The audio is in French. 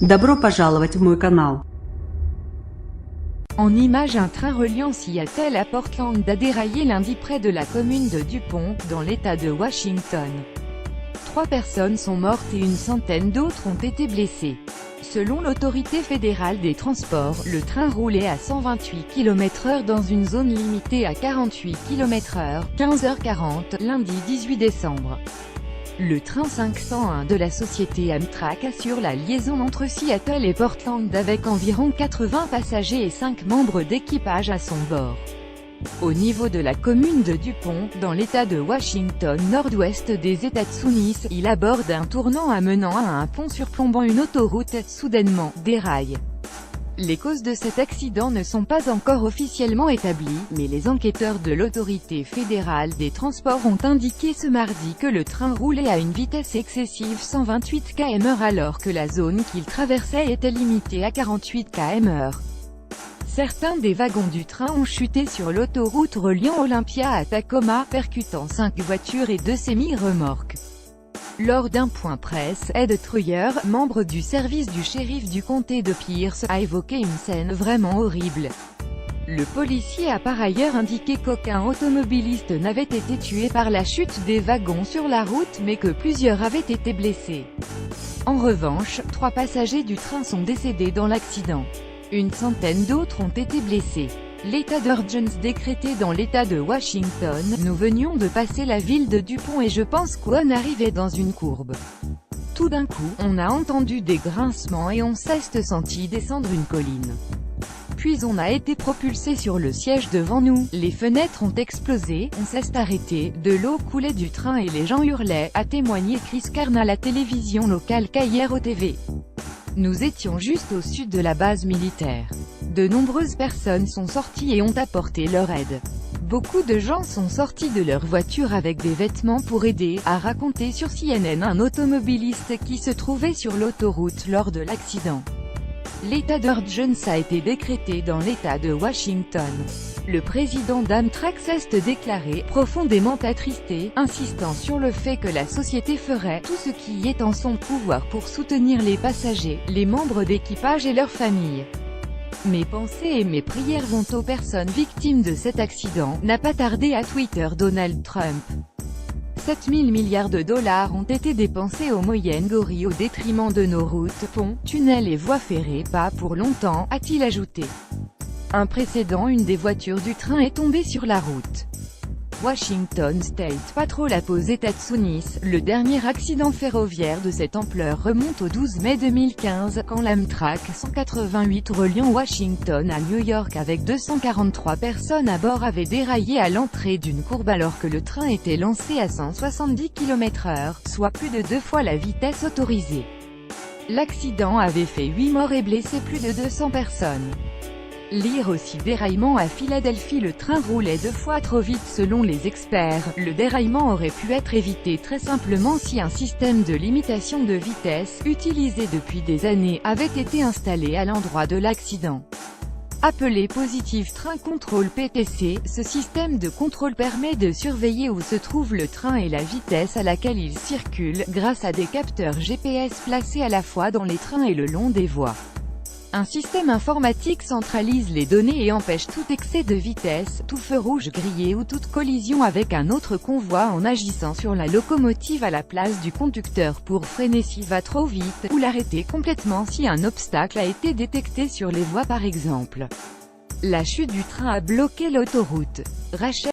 Добро пожаловать в мой канал. En image, un train reliant Seattle à Portland a déraillé lundi près de la commune de DuPont, dans l'État de Washington. 3 personnes sont mortes et une centaine d'autres ont été blessées. Selon l'autorité fédérale des transports, le train roulait à 128 km/h dans une zone limitée à 48 km/h, 15h40, lundi 18 décembre. Le train 501 de la société Amtrak assure la liaison entre Seattle et Portland avec environ 80 passagers et 5 membres d'équipage à son bord. Au niveau de la commune de DuPont, dans l'État de Washington, nord-ouest des États-Unis, il aborde un tournant amenant à un pont surplombant une autoroute, soudainement, déraille. Les causes de cet accident ne sont pas encore officiellement établies, mais les enquêteurs de l'autorité fédérale des transports ont indiqué ce mardi que le train roulait à une vitesse excessive 128 km/h alors que la zone qu'il traversait était limitée à 48 km/h. Certains des wagons du train ont chuté sur l'autoroute reliant Olympia à Tacoma, percutant 5 voitures et 2 semi-remorques. Lors d'un point presse, Ed Truyer, membre du service du shérif du comté de Pierce, a évoqué une scène vraiment horrible. Le policier a par ailleurs indiqué qu'aucun automobiliste n'avait été tué par la chute des wagons sur la route mais que plusieurs avaient été blessés. En revanche, 3 passagers du train sont décédés dans l'accident. Une centaine d'autres ont été blessés. L'état d'urgence décrété dans l'État de Washington, nous venions de passer la ville de DuPont et je pense qu'on arrivait dans une courbe. Tout d'un coup, on a entendu des grincements et on s'est senti descendre une colline. Puis on a été propulsé sur le siège devant nous, les fenêtres ont explosé, on s'est arrêté, de l'eau coulait du train et les gens hurlaient, a témoigné Chris Kern à la télévision locale KIRO TV. Nous étions juste au sud de la base militaire. De nombreuses personnes sont sorties et ont apporté leur aide. Beaucoup de gens sont sortis de leur voiture avec des vêtements pour aider, a raconté sur CNN un automobiliste qui se trouvait sur l'autoroute lors de l'accident. L'état d'urgence a été décrété dans l'État de Washington. Le président d'Amtrak s'est déclaré « profondément attristé », insistant sur le fait que la société ferait « tout ce qui est en son pouvoir pour soutenir les passagers, les membres d'équipage et leurs familles ». Mes pensées et mes prières vont aux personnes victimes de cet accident, n'a pas tardé à Twitter Donald Trump. 7 000 milliards de dollars ont été dépensés au Moyen-Orient au détriment de nos routes, ponts, tunnels et voies ferrées, pas pour longtemps, a-t-il ajouté. Un précédent, une des voitures du train est tombée sur la route. Washington State Patrol aux États-Unis, le dernier accident ferroviaire de cette ampleur remonte au 12 mai 2015, quand l'Amtrak 188 reliant Washington à New York avec 243 personnes à bord avait déraillé à l'entrée d'une courbe alors que le train était lancé à 170 km/h, soit plus de 2 fois la vitesse autorisée. L'accident avait fait 8 morts et blessé plus de 200 personnes. Lire aussi déraillement à Philadelphie. Le train roulait 2 fois trop vite selon les experts. Le déraillement aurait pu être évité très simplement si un système de limitation de vitesse, utilisé depuis des années, avait été installé à l'endroit de l'accident. Appelé Positive Train Control PTC, ce système de contrôle permet de surveiller où se trouve le train et la vitesse à laquelle il circule, grâce à des capteurs GPS placés à la fois dans les trains et le long des voies. Un système informatique centralise les données et empêche tout excès de vitesse, tout feu rouge grillé ou toute collision avec un autre convoi en agissant sur la locomotive à la place du conducteur pour freiner s'il va trop vite, ou l'arrêter complètement si un obstacle a été détecté sur les voies par exemple. La chute du train a bloqué l'autoroute. Rachel